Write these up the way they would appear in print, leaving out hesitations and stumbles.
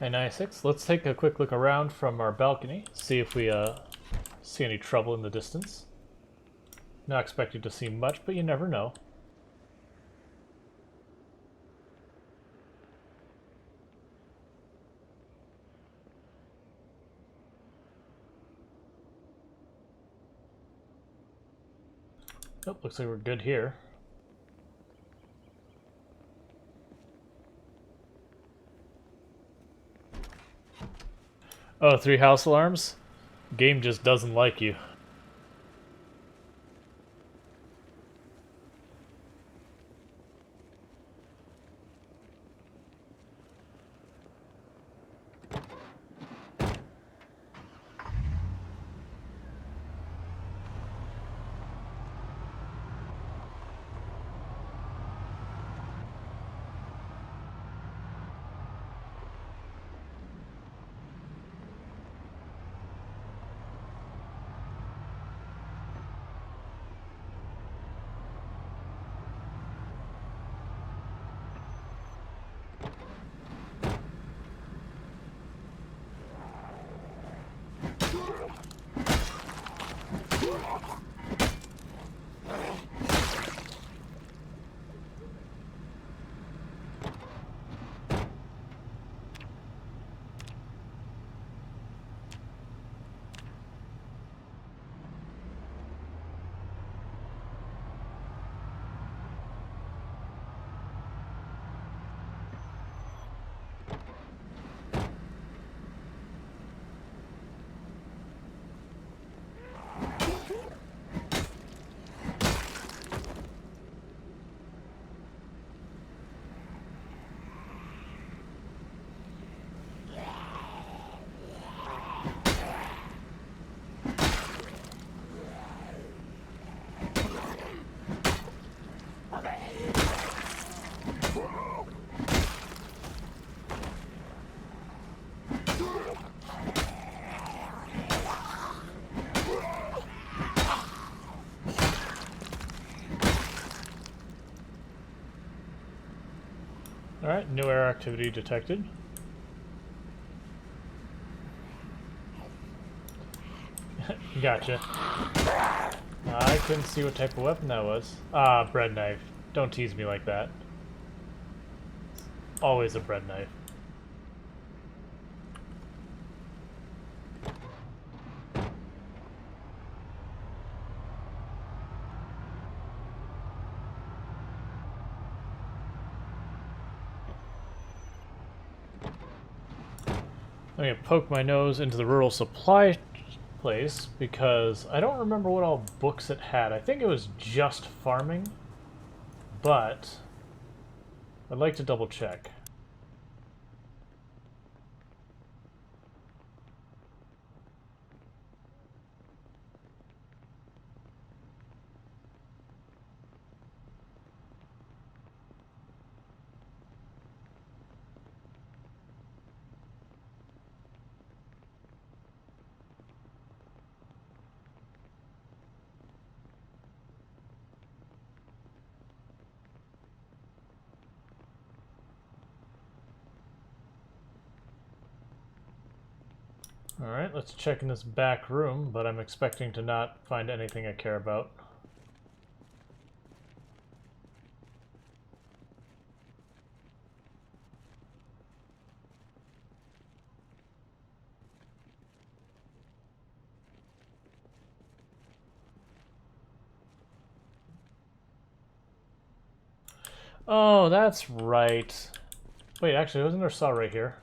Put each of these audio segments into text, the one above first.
Hey, 96. Let's take a quick look around from our balcony, see if we see any trouble in the distance. Not expecting to see much, but you never know. Oh, looks like we're good here. Oh, 3 house alarms? Game just doesn't like you. Alright, new air activity detected. Gotcha. I couldn't see what type of weapon that was. Ah, bread knife. Don't tease me like that. Always a bread knife. I'm gonna poke my nose into the rural supply place because I don't remember what all books it had. I think it was just farming, but I'd like to double check. Alright, let's check in this back room, but I'm expecting to not find anything I care about. Oh, that's right. Wait, actually, wasn't there a saw right here?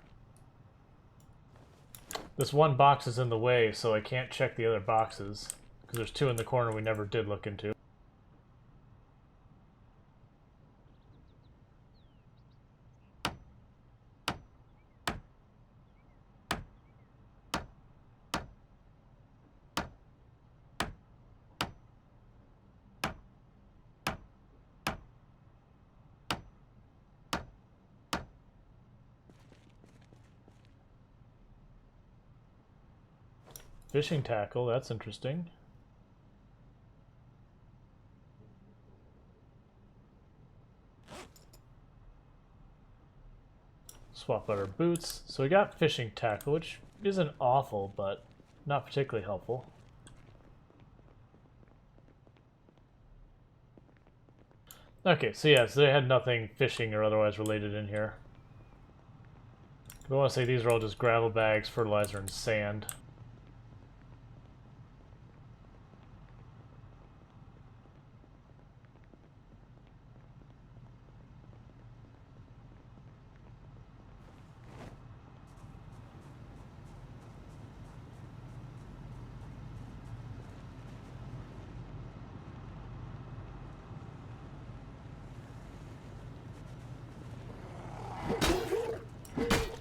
This one box is in the way, so I can't check the other boxes. Because there's 2 in the corner we never did look into. Fishing tackle, that's interesting. swap out our boots. So we got fishing tackle, which isn't awful, but not particularly helpful. Okay, so yeah, so they had nothing fishing or otherwise related in here. I want to say these are all just gravel bags, fertilizer, and sand.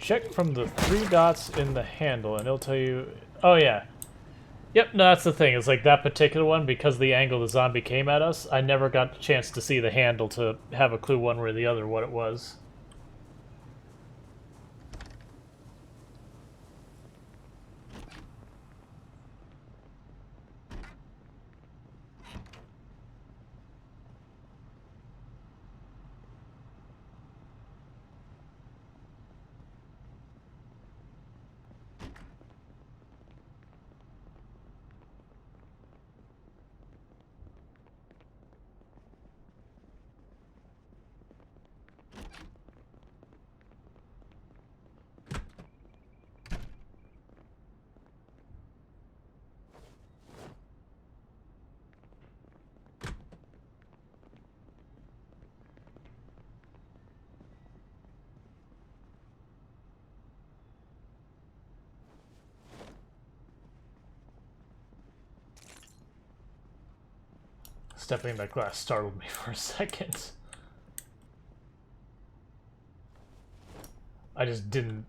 Check from the 3 dots in the handle, and it'll tell you... Oh, yeah. Yep, no, that's the thing. It's like that particular one, because of the angle the zombie came at us, I never got a chance to see the handle to have a clue one way or the other what it was. Stepping in that glass startled me for a second. I just didn't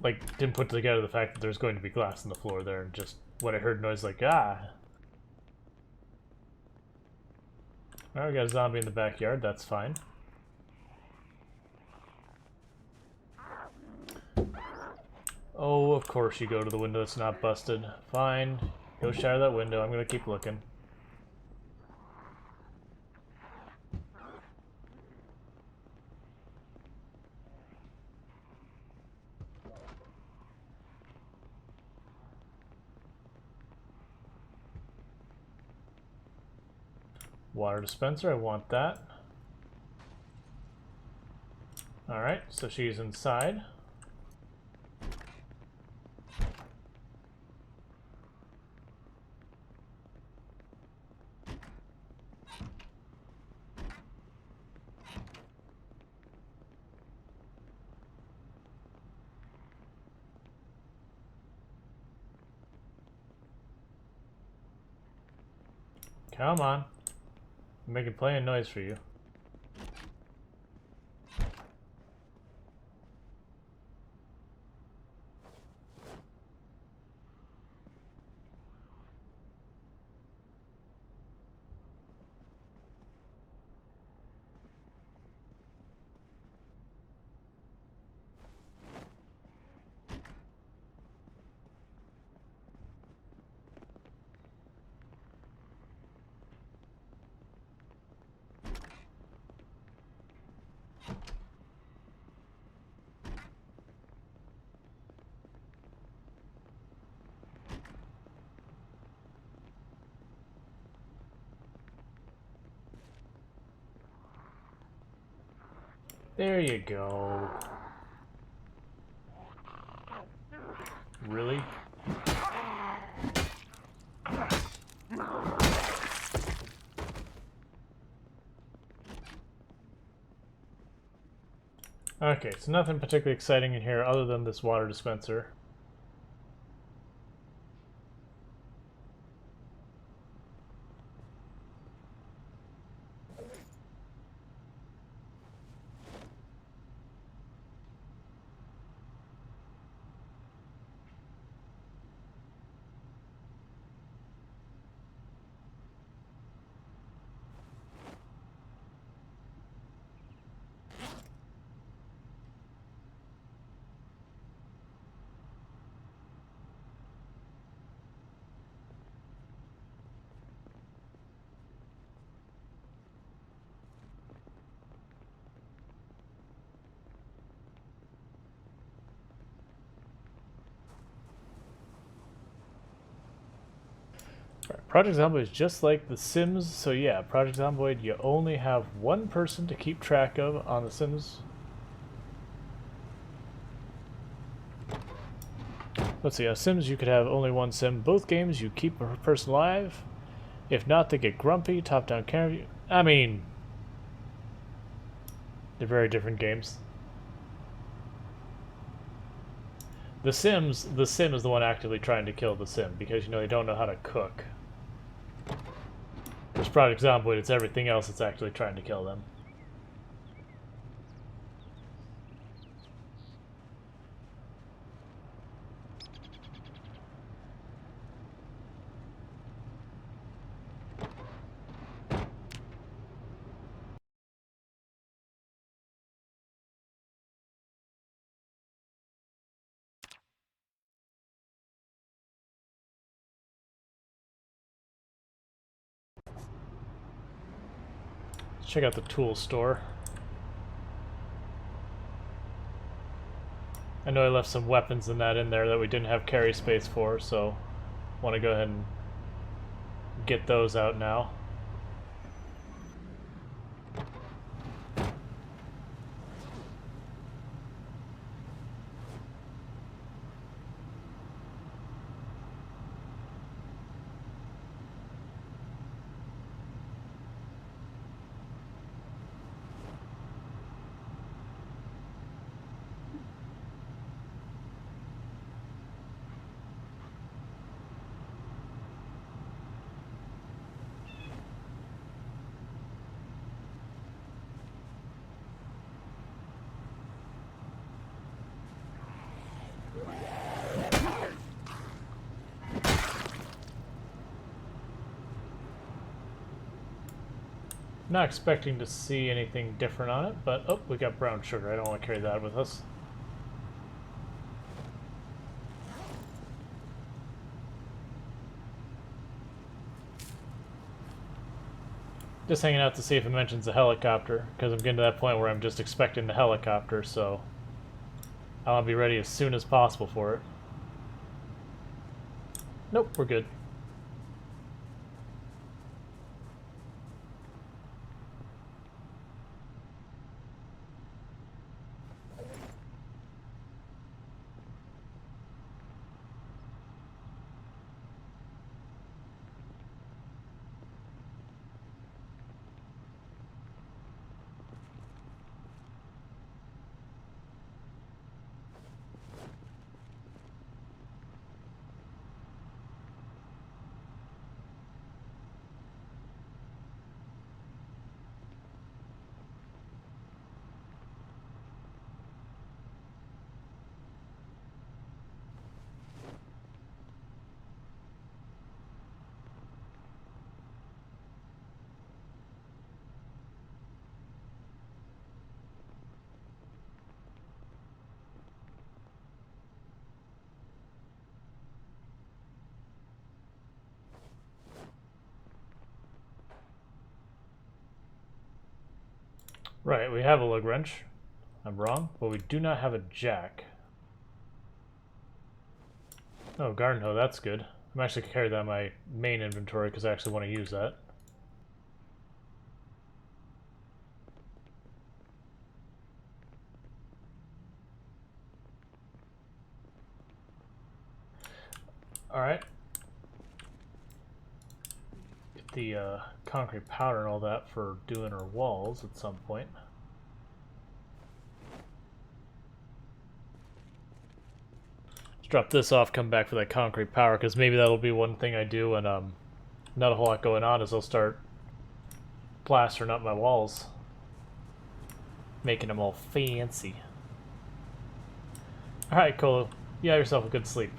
put together the fact that there's going to be glass on the floor there, and just when I heard noise like, ah. Alright, we got a zombie in the backyard, that's fine. Oh, of course you go to the window that's not busted. Fine. Go shatter that window, I'm gonna keep looking. Water dispenser, I want that. Alright, so she's inside. Come on. I'm making plenty of noise for you. There you go. Really? Okay, so nothing particularly exciting in here other than this water dispenser. Project Zomboid is just like The Sims, so yeah, Project Zomboid, you only have one person to keep track of on The Sims. Let's see, Sims, you could have only one sim. Both games, you keep a person alive. If not, they get grumpy, top-down camera view. I mean, they're very different games. The Sim is the one actively trying to kill the Sim, because, you know, they don't know how to cook. There's Project Zomboid, it's everything else that's actually trying to kill them. Let's check out the tool store. I know I left some weapons and that in there that we didn't have carry space for, so want to go ahead and get those out now. Not expecting to see anything different on it, but oh, we got brown sugar. I don't want to carry that with us. Just hanging out to see if it mentions a helicopter, because I'm getting to that point where I'm just expecting the helicopter, so I want to be ready as soon as possible for it. Nope, we're good. Right, we have a lug wrench. I'm wrong, but we do not have a jack. Oh, garden hoe, that's good. I'm actually going to carry that in my main inventory because I actually want to use that. Alright. Get the concrete powder and all that for doing our walls at some point. Let's drop this off, come back for that concrete powder, because maybe that'll be one thing I do, and not a whole lot going on is I'll start plastering up my walls. Making them all fancy. Alright, Colo. You have yourself a good sleep.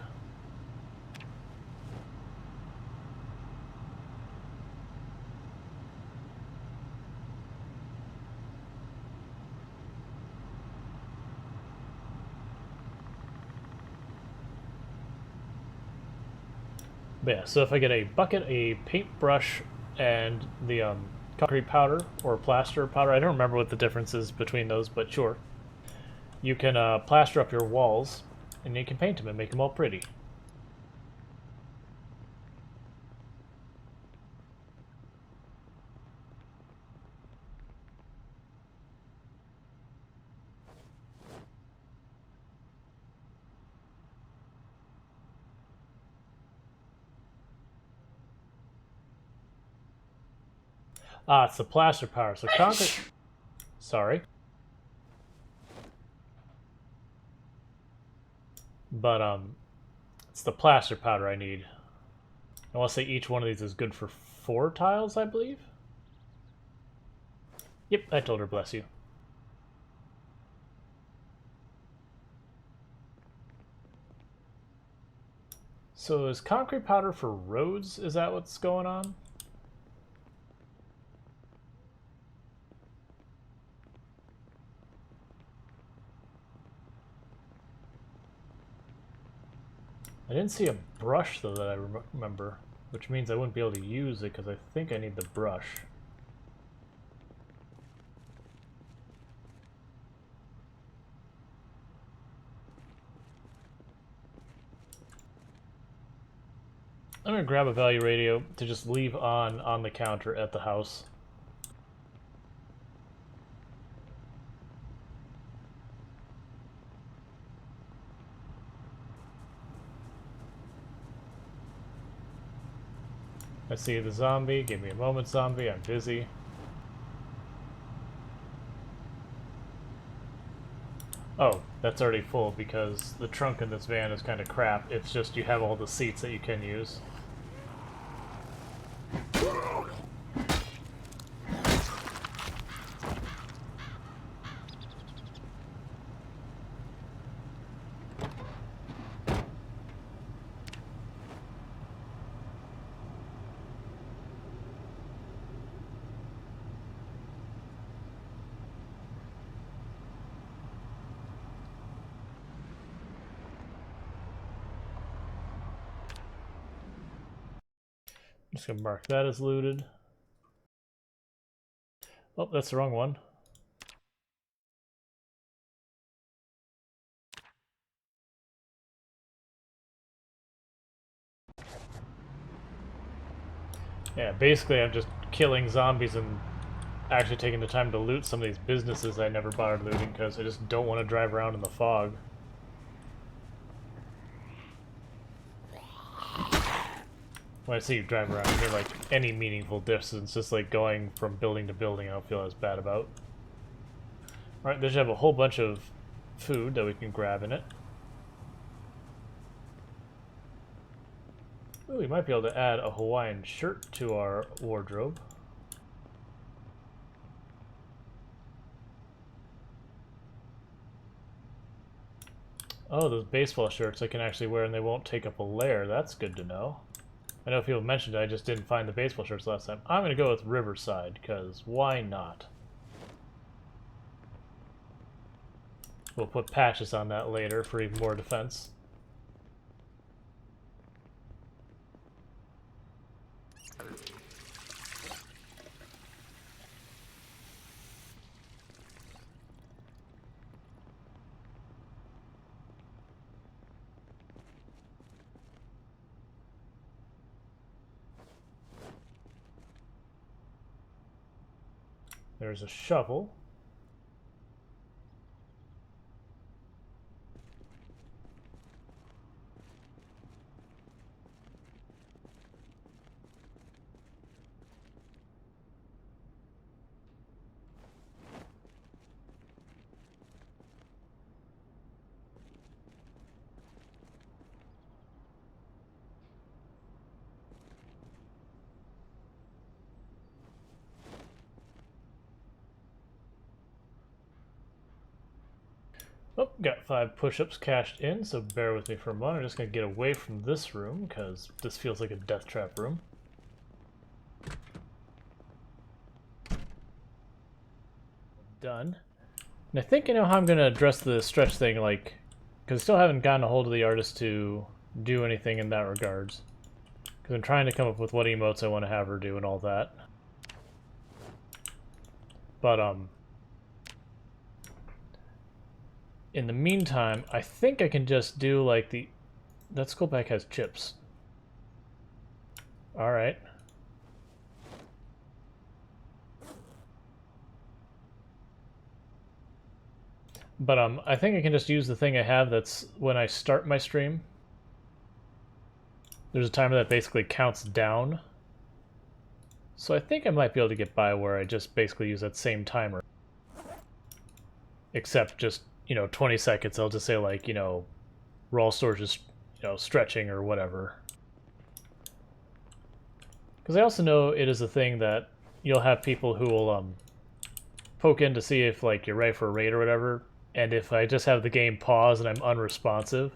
But yeah, so if I get a bucket, a paintbrush, and the concrete powder or plaster powder, I don't remember what the difference is between those, but sure. You can plaster up your walls, and you can paint them and make them all pretty. Ah, it's the plaster powder. So concrete... Sorry. But, it's the plaster powder I need. I want to say each one of these is good for 4 tiles, I believe? Yep, I told her, bless you. So is concrete powder for roads? Is that what's going on? I didn't see a brush, though, that I remember, which means I wouldn't be able to use it because I think I need the brush. I'm going to grab a value radio to just leave on the counter at the house. I see the zombie. Give me a moment, zombie. I'm busy. Oh, that's already full because the trunk in this van is kind of crap. It's just you have all the seats that you can use. I'm just gonna mark that as looted. Oh, that's the wrong one. Yeah, basically I'm just killing zombies and actually taking the time to loot some of these businesses I never bothered looting because I just don't want to drive around in the fog. When I see you drive around, you're like any meaningful distance, just like going from building to building, I don't feel as bad about. Alright, they should have a whole bunch of food that we can grab in it. Ooh, we might be able to add a Hawaiian shirt to our wardrobe. Oh, those baseball shirts I can actually wear and they won't take up a layer. That's good to know. I know people mentioned it, I just didn't find the baseball shirts last time. I'm going to go with Riverside, because why not? We'll put patches on that later for even more defense. There's a shovel. Oh, got 5 push-ups cashed in, so bear with me for a moment. I'm just going to get away from this room, because this feels like a death trap room. Done. And I think I know how I'm going to address the stretch thing, like, because I still haven't gotten a hold of the artist to do anything in that regards. Because I'm trying to come up with what emotes I want to have her do and all that. But, in the meantime, I think I can just do, like, the... That skull pack has chips. Alright. But, I think I can just use the thing I have that's when I start my stream. There's a timer that basically counts down. So I think I might be able to get by where I just basically use that same timer. Except just, 20 seconds, I'll just say like, raw storage is, stretching or whatever. Because I also know it is a thing that you'll have people who will poke in to see if like you're ready for a raid or whatever, and if I just have the game pause and I'm unresponsive,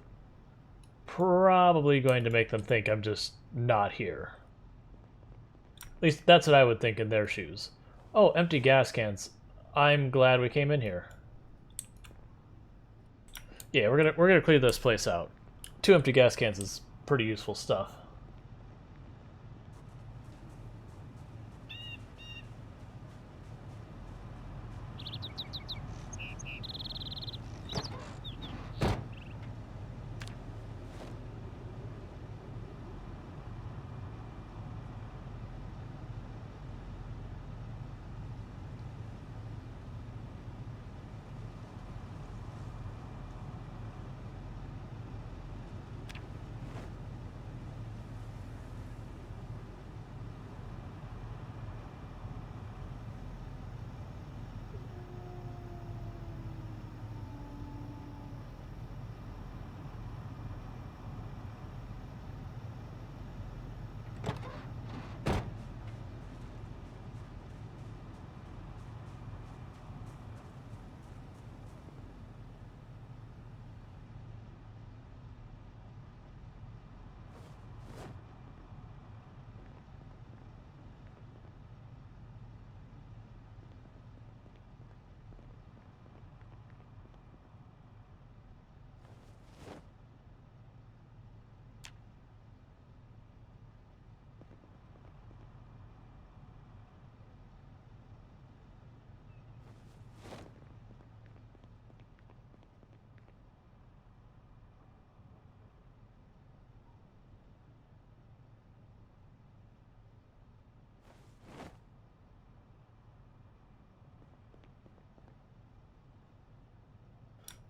probably going to make them think I'm just not here. At least that's what I would think in their shoes. Oh, empty gas cans. I'm glad we came in here. Yeah, we're gonna clear this place out. 2 empty gas cans is pretty useful stuff.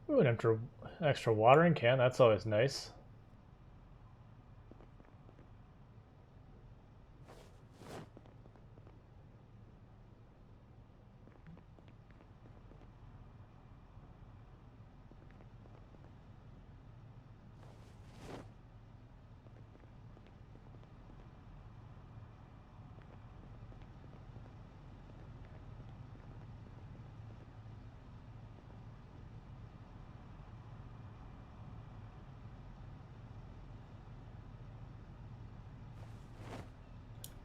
Ooh, an extra watering can, that's always nice.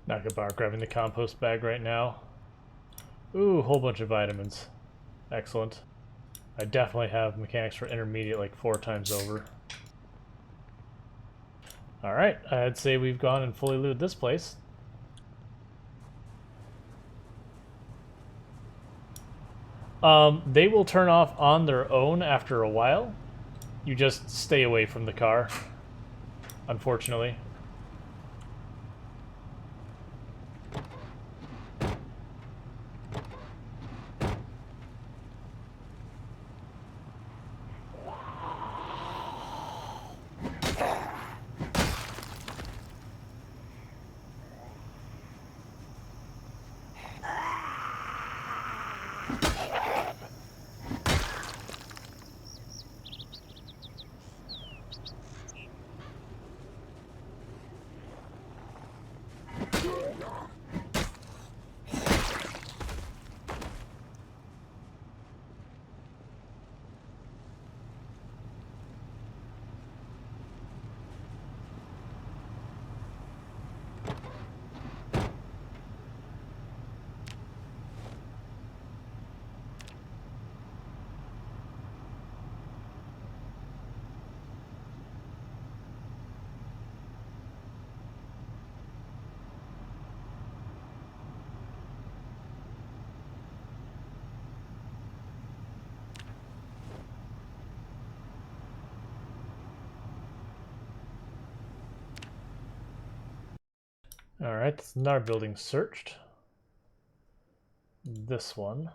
Not gonna bother grabbing the compost bag right now. Ooh, whole bunch of vitamins. Excellent. I definitely have mechanics for intermediate like 4 times over. Alright, I'd say we've gone and fully looted this place. They will turn off on their own after a while. You just stay away from the car, unfortunately. Alright, that's another building searched. This one.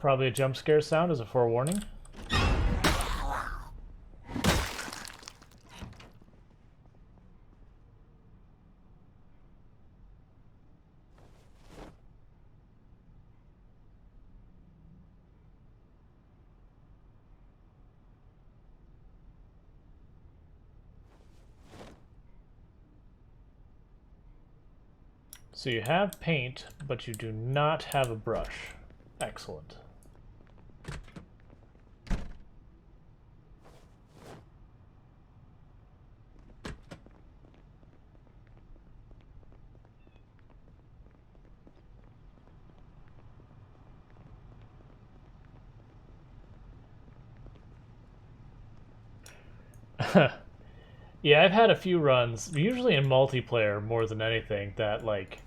Probably a jump scare sound as a forewarning. So you have paint, but you do not have a brush. Excellent. Yeah, I've had a few runs, usually in multiplayer more than anything, that, like,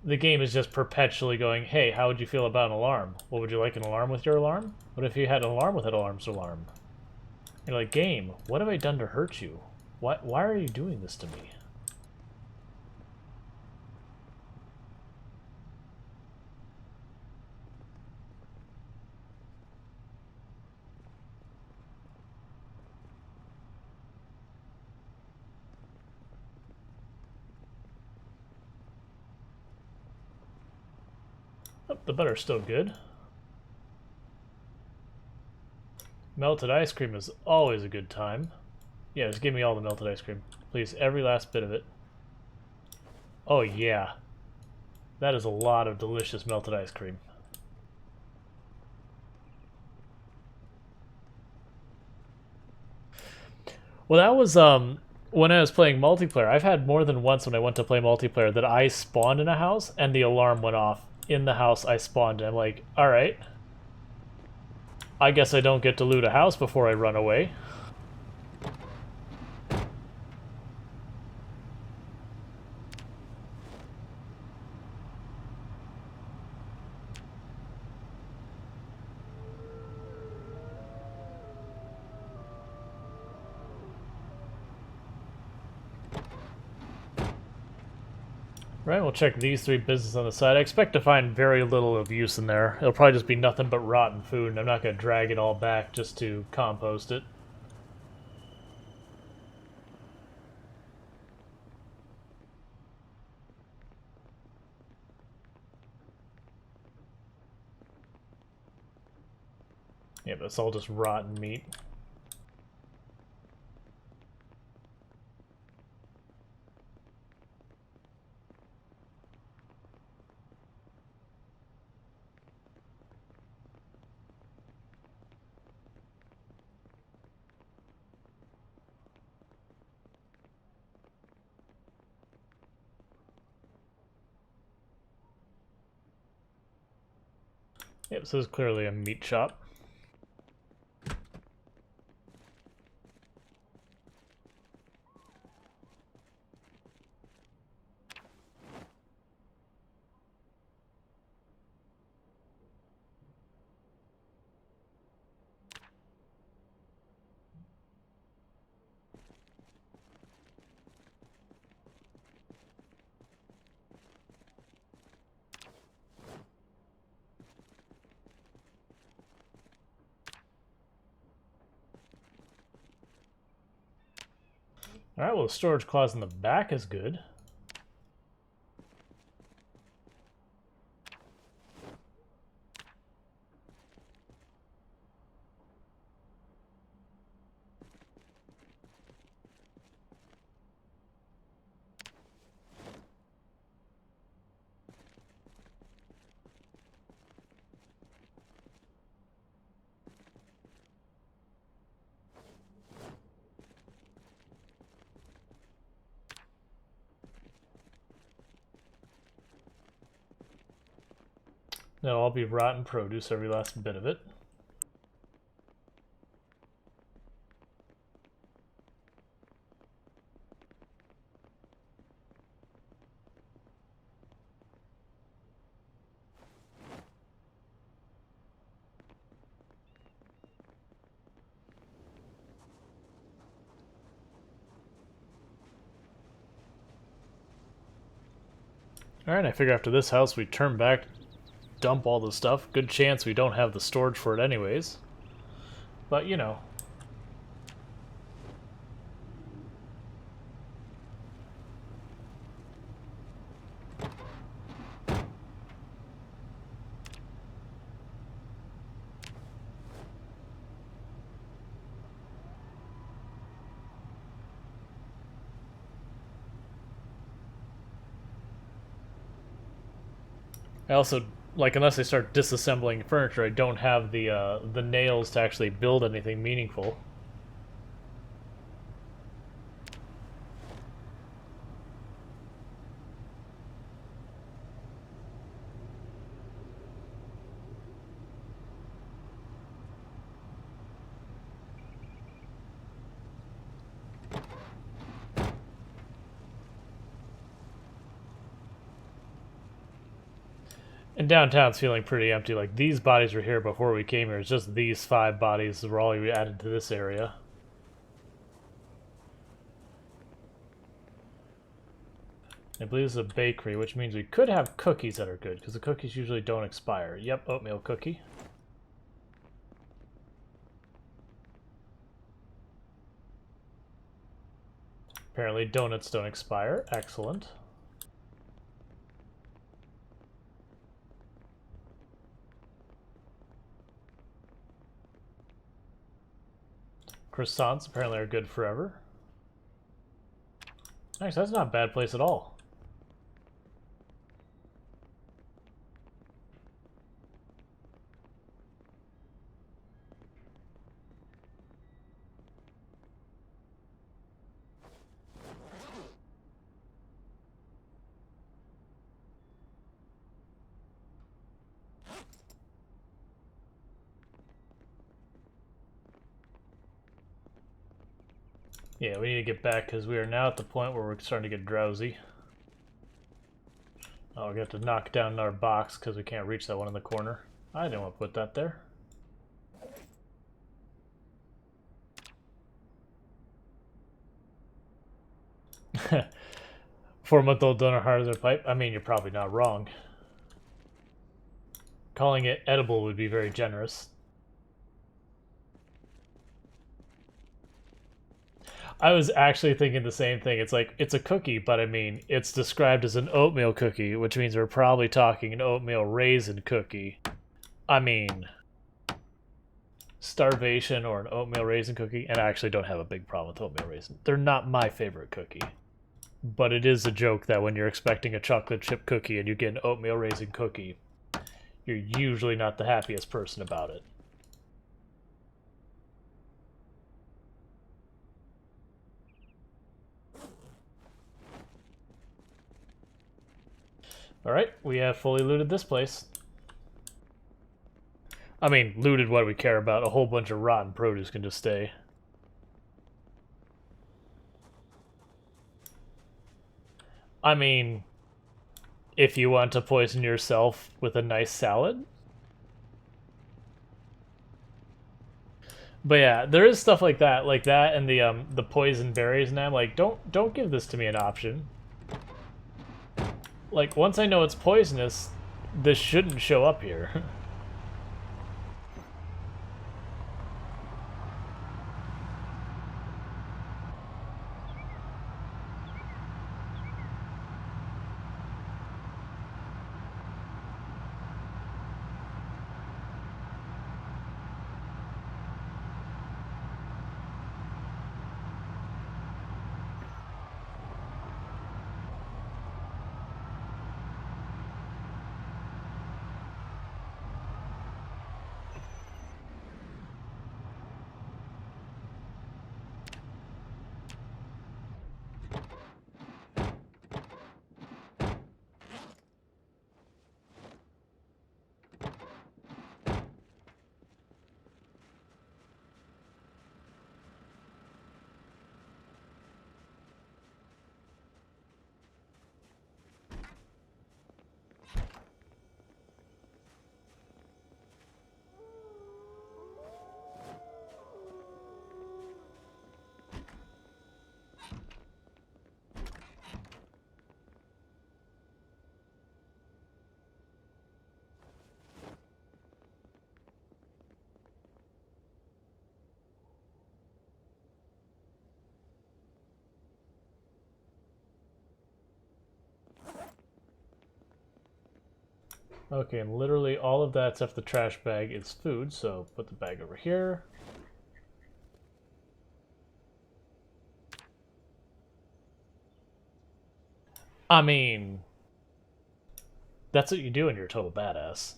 the game is just perpetually going, hey, how would you feel about an alarm? What would you like an alarm with your alarm? What if you had an alarm with an alarm's alarm? You're like, game, what have I done to hurt you? Why are you doing this to me? Oh, the butter's still good. Melted ice cream is always a good time. Yeah, just give me all the melted ice cream. Please, every last bit of it. Oh yeah. That is a lot of delicious melted ice cream. Well, that was when I was playing multiplayer. I've had more than once when I went to play multiplayer that I spawned in a house and the alarm went off in the house I spawned in. I'm like, all right, I guess I don't get to loot a house before I run away. Right, we'll check these three businesses on the side. I expect to find very little of use in there. It'll probably just be nothing but rotten food, and I'm not going to drag it all back just to compost it. Yeah, but it's all just rotten meat. Yep, so this is clearly a meat shop. Alright, well the storage closet in the back is good. That'll all be rotten produce, every last bit of it. Alright, I figure after this house we turn back dump all the stuff. Good chance we don't have the storage for it anyways. But, you know. I also, like, unless I start disassembling furniture, I don't have the nails to actually build anything meaningful. And downtown's feeling pretty empty. Like, these bodies were here before we came here. It's just these 5 bodies were all we added to this area. I believe this is a bakery, which means we could have cookies that are good, because the cookies usually don't expire. Yep, oatmeal cookie. Apparently donuts don't expire. Excellent. Croissants apparently are good forever. Nice, that's not a bad place at all. Yeah, we need to get back because we are now at the point where we're starting to get drowsy. Oh, we have to knock down another box because we can't reach that one in the corner. I didn't want to put that there. Four-month-old donor hard as a pipe. I mean, you're probably not wrong. Calling it edible would be very generous. I was actually thinking the same thing. It's like, it's a cookie, but I mean, it's described as an oatmeal cookie, which means we're probably talking an oatmeal raisin cookie. I mean, starvation or an oatmeal raisin cookie, and I actually don't have a big problem with oatmeal raisin. They're not my favorite cookie. But it is a joke that when you're expecting a chocolate chip cookie and you get an oatmeal raisin cookie, you're usually not the happiest person about it. Alright, we have fully looted this place. I mean, looted what we care about. A whole bunch of rotten produce can just stay. I mean, if you want to poison yourself with a nice salad. But yeah, there is stuff like that and the poison berries, and I'm like, don't give this to me an option. Like, once I know it's poisonous, this shouldn't show up here. Okay, and literally all of that except the trash bag is food, so put the bag over here. I mean, that's what you do when you're a total badass.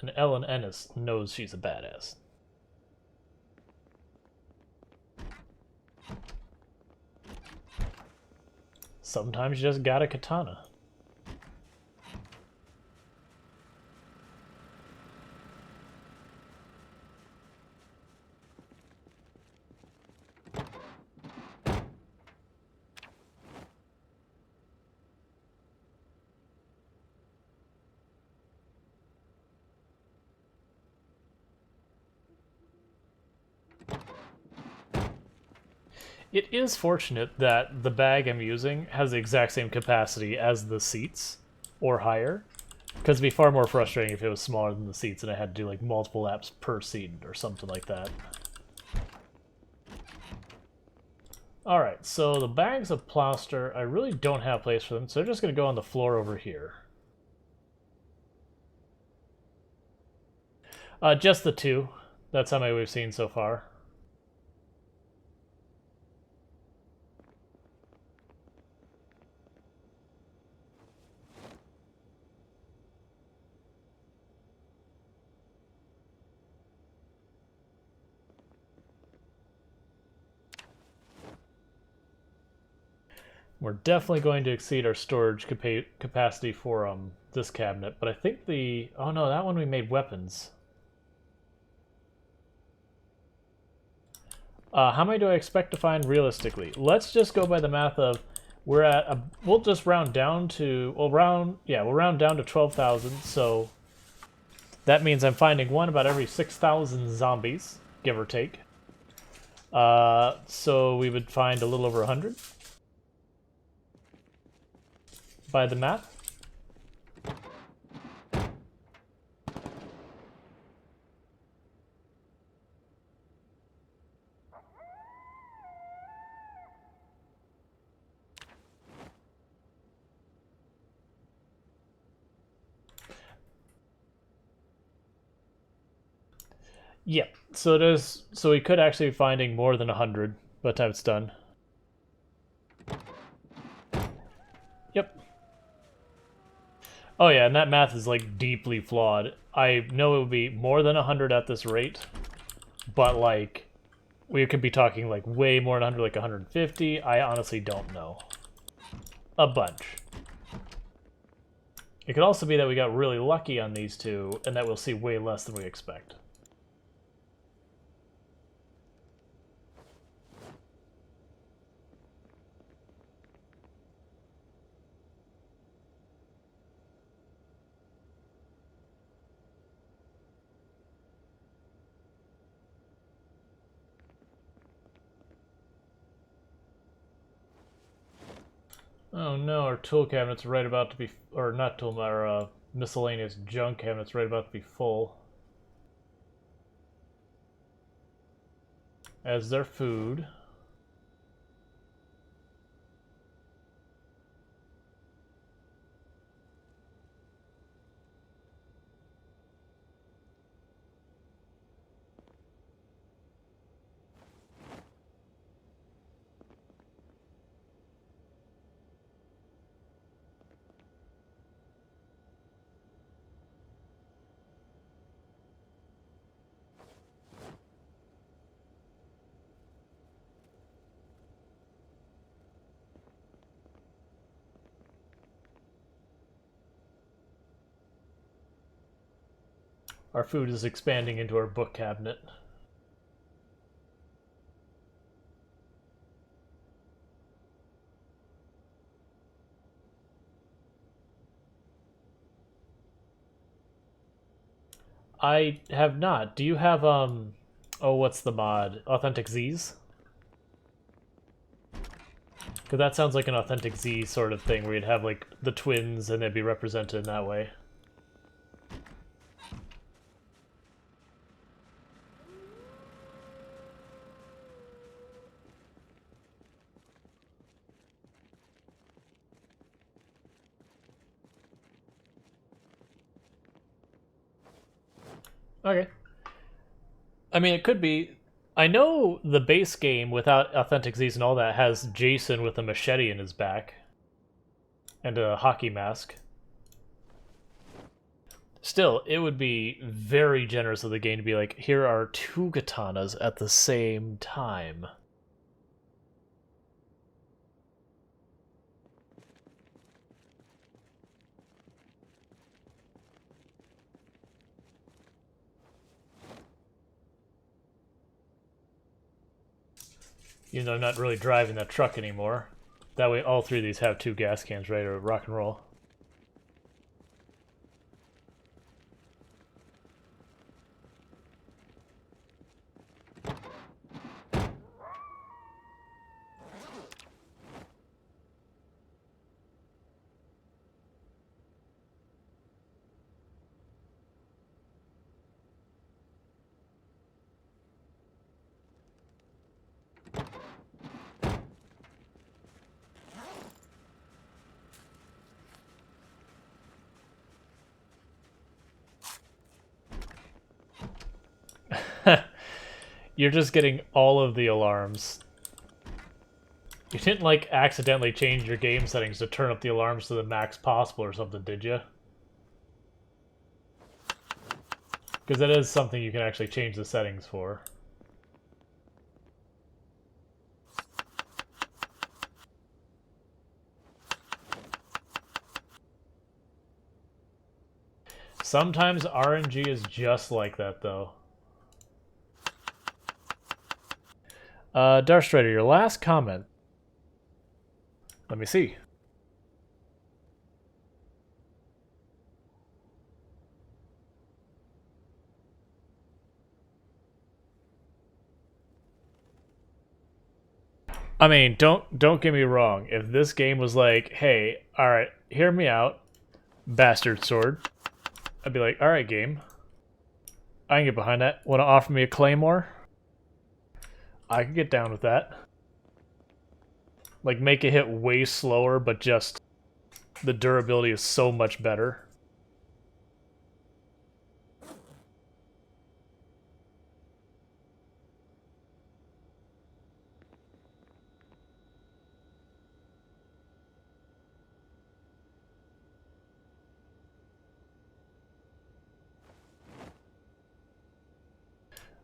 And Ellen Ennis knows she's a badass. Sometimes you just got a katana. It is fortunate that the bag I'm using has the exact same capacity as the seats, or higher, because it'd be far more frustrating if it was smaller than the seats and I had to do like multiple laps per seat or something like that. Alright, so the bags of plaster, I really don't have a place for them, so they're just going to go on the floor over here. Just the two. That's how many we've seen so far. We're definitely going to exceed our storage capacity for this cabinet, but I think the... Oh no, that one we made weapons. How many do I expect to find realistically? Let's just go by the math of we're at a, we'll just round down to we'll round down to 12,000. So that means I'm finding one about every 6,000 zombies, give or take. So we would find a little over 100 by the math. Yeah, so it is. So we could actually be finding more than 100 by the time it's done. Yep. Oh yeah, and that math is like deeply flawed. I know it would be more than 100 at this rate, but like we could be talking like way more than 100, like 150. I honestly don't know. A bunch. It could also be that we got really lucky on these two, and that we'll see way less than we expect. Oh no, our tool cabinet's right about to be... Or not tool, our miscellaneous junk cabinet's right about to be full. As their food. Our food is expanding into our book cabinet. I have not. Do you have, oh, what's the mod? Authentic Z's? Because that sounds like an Authentic Z sort of thing, where you'd have, like, the twins and they'd be represented in that way. Okay. I mean, it could be. I know the base game without Authentic Z's and all that has Jason with a machete in his back and a hockey mask. Still, it would be very generous of the game to be like, here are two katanas at the same time. Even though I'm not really driving that truck anymore. That way all three of these have two gas cans ready to rock and roll. You're just getting all of the alarms. You didn't, like, accidentally change your game settings to turn up the alarms to the max possible or something, did you? Because that is something you can actually change the settings for. Sometimes RNG is just like that, though. Darth Strider, your last comment. Let me see. I mean, don't get me wrong. If this game was like, hey, alright, hear me out, bastard sword, I'd be like, alright, game. I can get behind that. Want to offer me a claymore? I could get down with that. Like, make it hit way slower, but just the durability is so much better.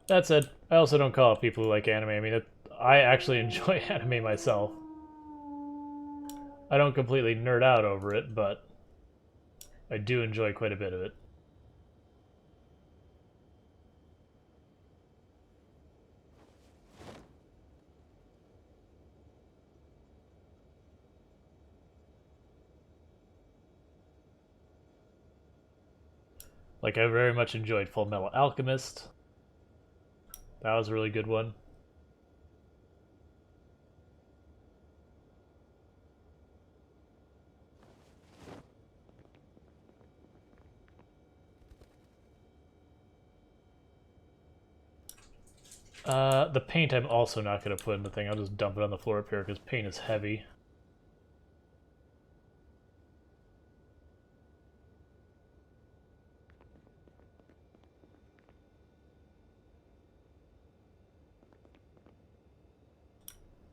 That said, I also don't call out people who like anime. I mean, I actually enjoy anime myself. I don't completely nerd out over it, but I do enjoy quite a bit of it. Like, I very much enjoyed Full Metal Alchemist. That was a really good one. The paint I'm also not going to put in the thing. I'll just dump it on the floor up here because paint is heavy.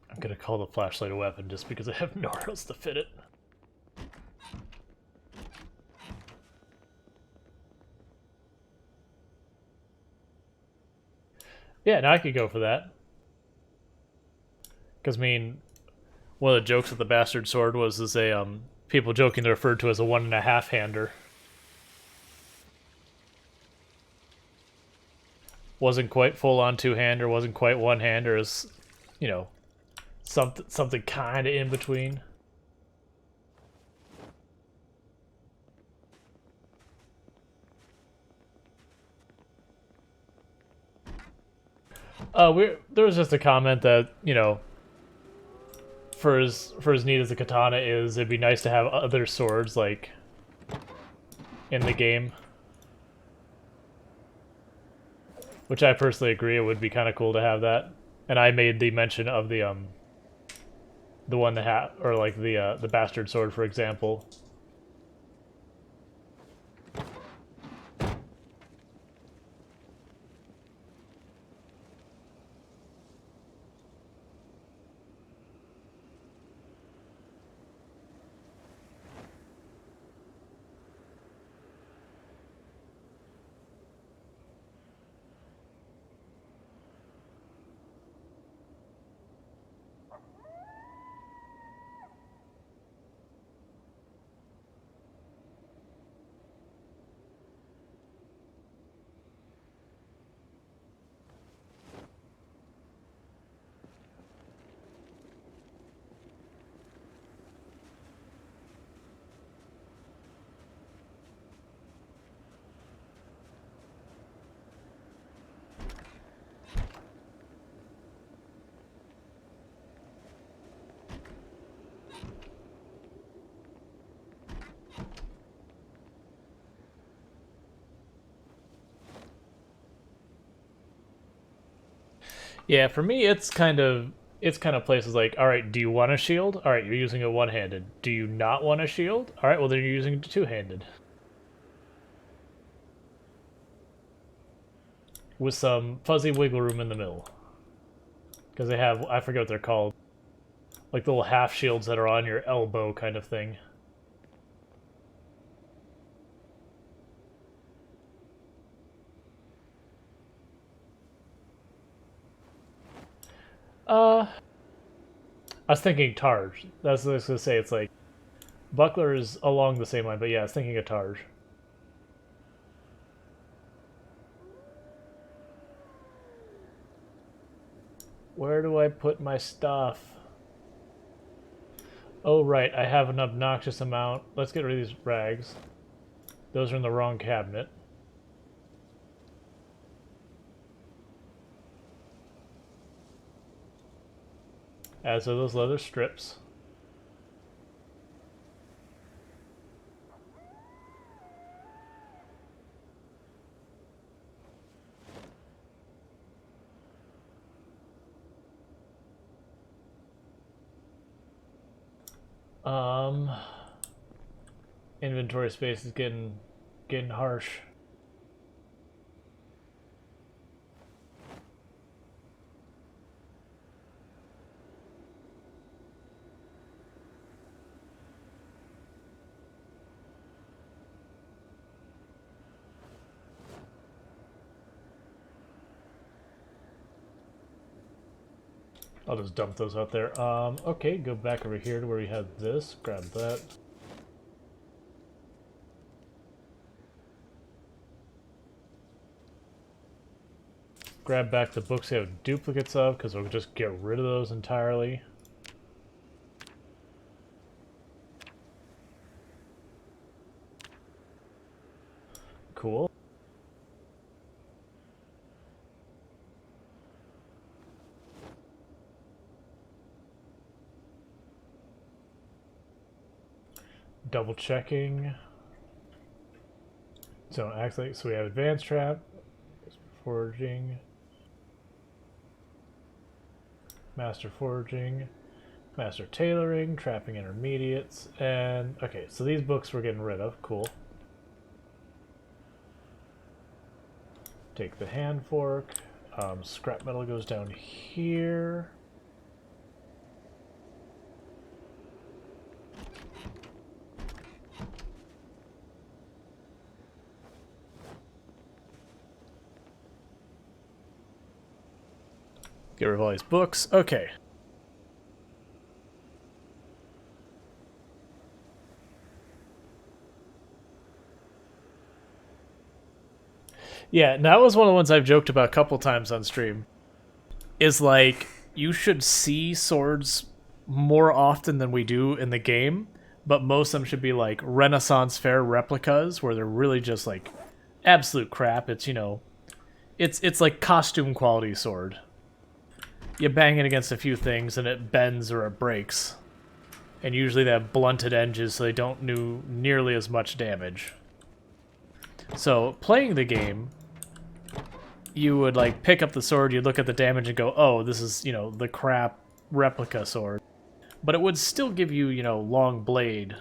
I'm going to call the flashlight a weapon just because I have nowhere else to fit it. Yeah, now I could go for that. Because, I mean, one of the jokes with the bastard sword was people jokingly referred to as a 1.5-hander. Wasn't quite full-on two-hander, wasn't quite one-hander, as, you know, something kind of in between. There was just a comment that, you know, for as neat as the katana is, it'd be nice to have other swords like in the game. Which I personally agree, it would be kind of cool to have that. And I made the mention of the one that or like the bastard sword, for example. Yeah, for me, it's kind of places like, all right, do you want a shield? All right, you're using it one-handed. Do you not want a shield? All right, well then you're using it two-handed. With some fuzzy wiggle room in the middle. Because they have, I forget what they're called, like the little half shields that are on your elbow kind of thing. I was thinking Targe. That's what I was going to say. It's like, Buckler is along the same line, but yeah, I was thinking of Targe. Where do I put my stuff? Oh, right, I have an obnoxious amount. Let's get rid of these rags. Those are in the wrong cabinet. As are those leather strips. Inventory space is getting harsh. I'll just dump those out there. Okay, go back over here to where we had this. Grab that. Grab back the books we have duplicates of, because we'll just get rid of those entirely. Cool. Double checking. So actually, so we have advanced trap, forging, master forging, master tailoring, trapping intermediates, and okay, so these books we're getting rid of. Cool. Take the hand fork. Scrap metal goes down here. Get rid of all these books. Okay. Yeah, that was one of the ones I've joked about a couple times on stream. Is like, you should see swords more often than we do in the game, but most of them should be like Renaissance Fair replicas, where they're really just like absolute crap. It's, you know, it's like costume quality sword. You bang it against a few things and it bends or it breaks. And usually they have blunted edges so they don't do nearly as much damage. So, playing the game, you would like pick up the sword, you'd look at the damage and go, oh, this is, you know, the crap replica sword. But it would still give you, you know, long blade.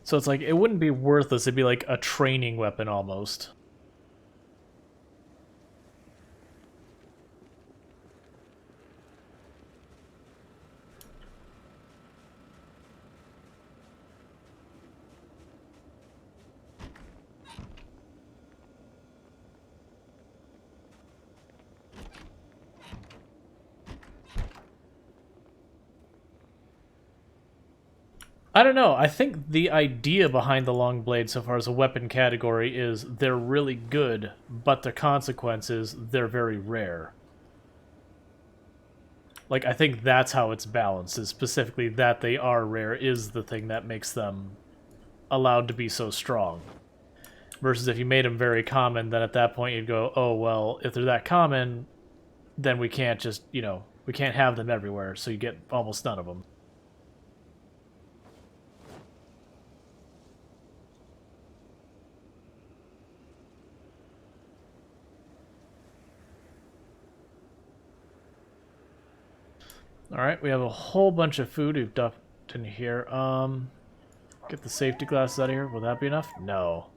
So it's like, it wouldn't be worthless, it'd be like a training weapon almost. I don't know. I think the idea behind the long blade so far as a weapon category is they're really good, but the consequences, they're very rare. Like, I think that's how it's balanced, is specifically that they are rare is the thing that makes them allowed to be so strong. Versus if you made them very common, then at that point you'd go, oh, well, if they're that common, then we can't just, you know, we can't have them everywhere, so you get almost none of them. Alright, we have a whole bunch of food we've dumped in here. Get the safety glasses out of here. Will that be enough? No.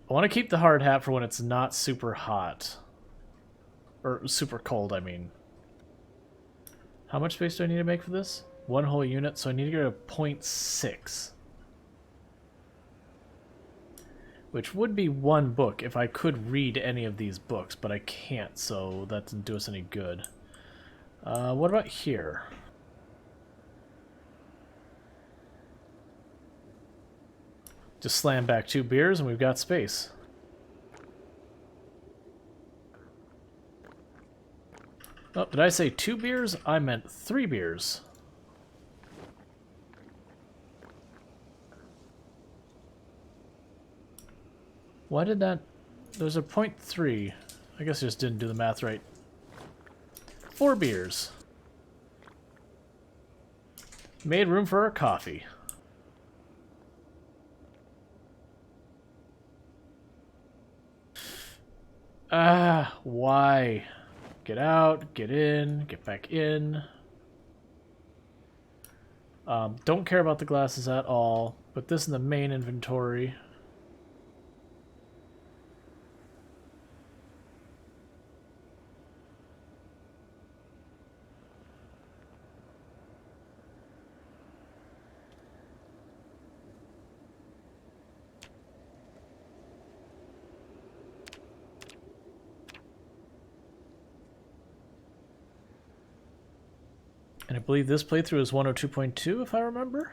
I want to keep the hard hat for when it's not super hot. Or super cold, I mean. How much space do I need to make for this? One whole unit, so I need to go to 0.6. Which would be one book if I could read any of these books, but I can't, so that doesn't do us any good. What about here? Just slam back 2 beers and we've got space. Oh, did I say 2 beers? I meant 3 beers. Why did that... There's a 0.3. I guess I just didn't do the math right. 4 beers. Made room for our coffee. Ah, why? Get out, get in, get back in. Don't care about the glasses at all. Put this in the main inventory. And I believe this playthrough is 102.2, if I remember.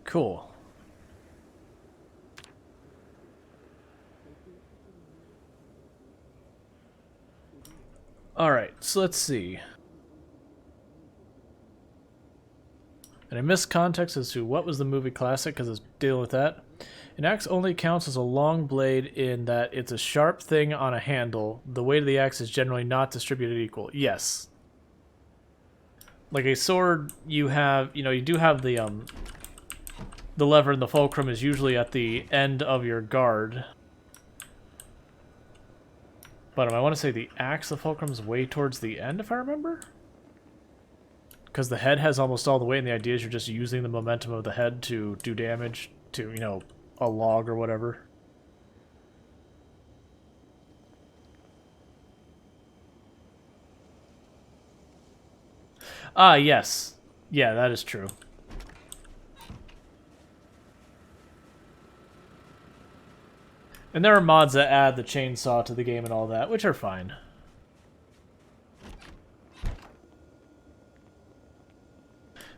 Cool. Alright, so let's see. And I missed context as to what was the movie classic, because it's dealing with that. An axe only counts as a long blade in that it's a sharp thing on a handle. The weight of the axe is generally not distributed equal. Yes. Like a sword, you have, you do have the lever, and the fulcrum is usually at the end of your guard. But I want to say the axe, the fulcrum's way towards the end, if I remember? Because the head has almost all the weight, and the idea is you're just using the momentum of the head to do damage to, a log or whatever. Ah, yes. Yeah, that is true. And there are mods that add the chainsaw to the game and all that, which are fine.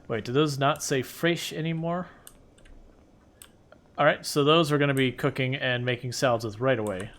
Wait, do those not say fresh anymore? Alright, so those we're going to be cooking and making salads with right away.